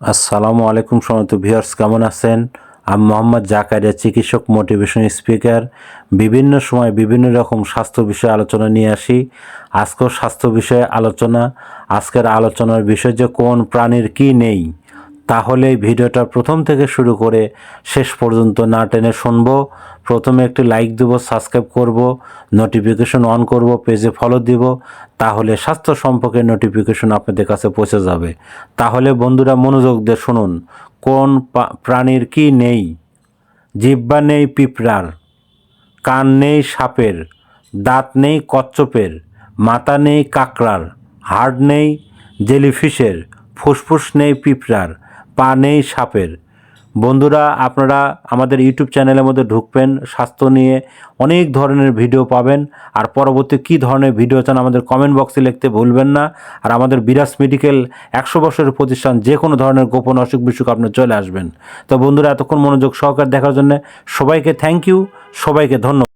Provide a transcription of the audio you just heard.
আসসালামু আলাইকুম সম্মানিত ভিউয়ার্স, কেমন আছেন? আমি মোহাম্মদ জাকারিয়া, চিকিৎসক, মোটিভেশন স্পিকার। বিভিন্ন সময় বিভিন্ন রকম স্বাস্থ্য বিষয়ে আলোচনা নিয়ে আসি। আজকেও স্বাস্থ্য বিষয়ে আলোচনা। আজকের আলোচনার বিষয় যে কোন প্রাণীর কি নেই। তাহলে এই ভিডিওটা প্রথম থেকে শুরু করে শেষ পর্যন্ত না টেনে শুনবো। প্রথমে একটি লাইক দেব, সাবস্ক্রাইব করব, নোটিফিকেশন অন করব, পেজে ফলো দিব। তাহলে স্বাস্থ্য সম্পর্কে নোটিফিকেশন আপনাদের কাছে পৌঁছে যাবে। তাহলে বন্ধুরা মনোযোগ দিয়ে শুনুন, কোন প্রাণীর কি নেই। জিহ্বা নেই পিঁপড়ার, কান নেই সাপের, দাঁত নেই কচ্ছপের, মাথা নেই কাকড়ার, হাড় নেই জেলিফিশের, ফুসফুস নেই পিঁপড়ার, পা নেই সাপের। বন্ধুরা, আপনারা আমাদের ইউটিউব চ্যানেলের মধ্যে ঢুকবেন, স্বাস্থ্য নিয়ে অনেক ধরনের ভিডিও পাবেন। আর পরবর্তী কী ধরনের ভিডিও চান আমাদের কমেন্ট বক্সে লিখতে ভুলবেন না। আর আমাদের বিরাজ মেডিকেল 100 বছরের প্রতিষ্ঠান, যে কোনো ধরনের গোপন অসুখ বিসুখ আপনি চলে আসবেন। তো বন্ধুরা, এতক্ষণ মনোযোগ সহকারে দেখার জন্য সবাইকে থ্যাংক ইউ, সবাইকে ধন্যবাদ।